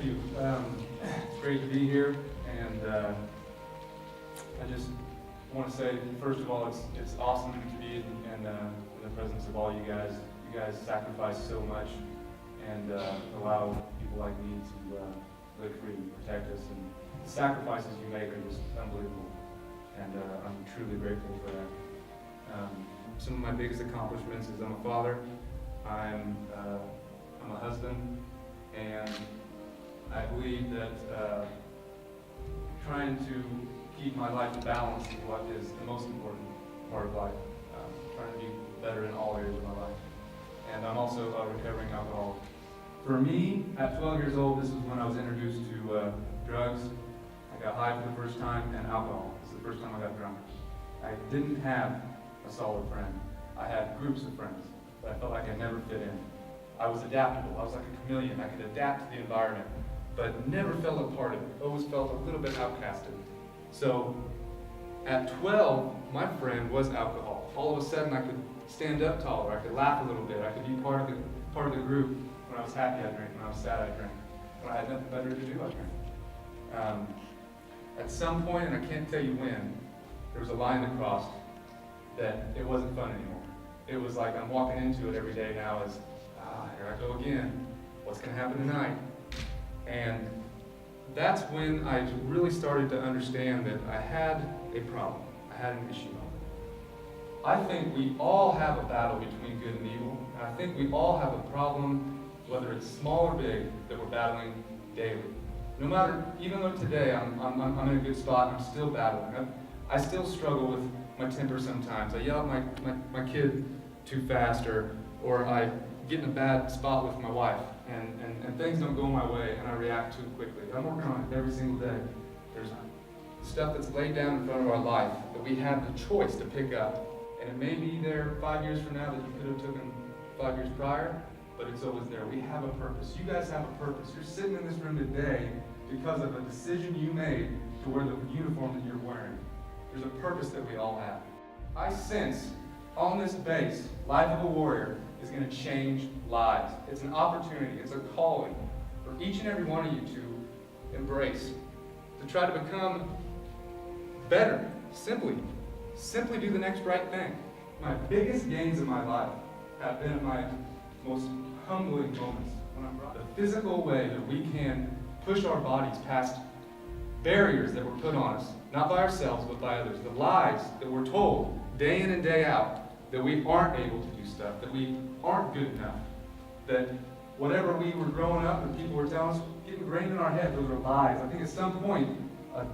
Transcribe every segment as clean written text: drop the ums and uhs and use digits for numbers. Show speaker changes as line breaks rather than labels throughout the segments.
you. It's great to be here, and I just want to say, first of all, it's awesome to be in the presence of all you guys. You guys sacrifice so much and allow people like me to live free and protect us. And the sacrifices you make are just unbelievable, and I'm truly grateful for that. Some of my biggest accomplishments is I'm a father, I'm a husband, and I believe that trying to keep my life in balance is what is the most important part of life. Trying to be better in all areas of my life. And I'm also a recovering alcoholic. For me, at 12 years old, this was when I was introduced to drugs. I got high for the first time, and alcohol. This is the first time I got drunk. I didn't have a solid friend. I had groups of friends, but I felt like I never fit in. I was adaptable. I was like a chameleon. I could adapt to the environment, but never felt a part of it. Always felt a little bit outcasted. So at 12, my friend was alcohol. All of a sudden, I could stand up taller. I could laugh a little bit. I could be part of the group. When I was happy, I drank. When I was sad, I drank. When I had nothing better to do, I drank. At some point, and I can't tell you when, there was a line that crossed that it wasn't fun anymore. It was like I'm walking into it every day now as, here I go again. What's going to happen tonight? And that's when I really started to understand that I had a problem. I had an issue. I think we all have a battle between good and evil. And I think we all have a problem, whether it's small or big, that we're battling daily. No matter, even though today I'm in a good spot and I'm still battling. I still struggle with my temper sometimes. I yell at my kid too fast, or I get in a bad spot with my wife, and things don't go my way, and I react too quickly. I'm working on it every single day. There's stuff that's laid down in front of our life that we have the choice to pick up, and it may be there 5 years from now that you could have taken 5 years prior, but it's always there. We have a purpose. You guys have a purpose. You're sitting in this room today because of a decision you made to wear the uniform that you're wearing. There's a purpose that we all have. I sense on this base, Life of a Warrior is going to change lives. It's an opportunity, it's a calling for each and every one of you to embrace, to try to become better, simply do the next right thing. My biggest gains in my life have been my most humbling moments when I'm brought the physical way that we can push our bodies past barriers that were put on us, not by ourselves, but by others. The lies that we're told day in and day out that we aren't able to do stuff, that we aren't good enough, that whatever we were growing up and people were telling us, get ingrained in our head, those are lies. I think at some point, a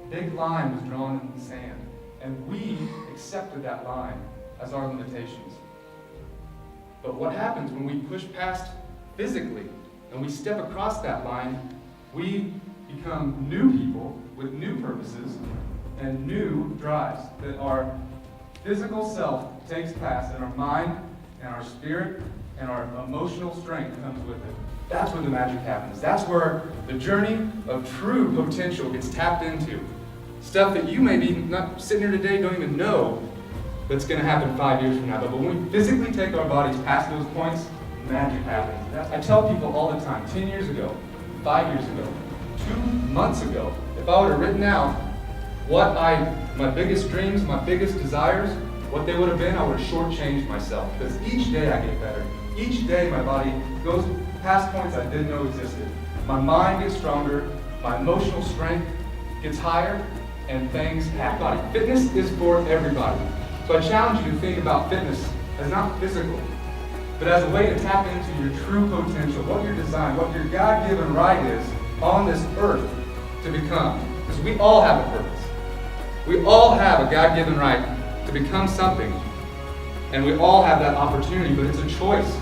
big line was drawn in the sand, and we accepted that line as our limitations. But what happens when we push past physically and we step across that line, we become new people with new purposes and new drives, that our physical self takes past, and our mind and our spirit and our emotional strength comes with it. That's where the magic happens. That's where the journey of true potential gets tapped into. Stuff that you may be not sitting here today don't even know that's going to happen 5 years from now. But when we physically take our bodies past those points, magic happens. I tell people all the time, 10 years ago, 5 years ago, 2 months ago, if I would have written out my biggest dreams, my biggest desires, what they would have been, I would have shortchanged myself. Because each day I get better. Each day my body goes past points I didn't know existed. My mind gets stronger, my emotional strength gets higher, and things happen. Fitness is for everybody. So I challenge you to think about fitness as not physical, but as a way to tap into your true potential, what you're designed, what your God-given right is on this earth to become. Because we all have a purpose. We all have a God-given right to become something. And we all have that opportunity, but it's a choice.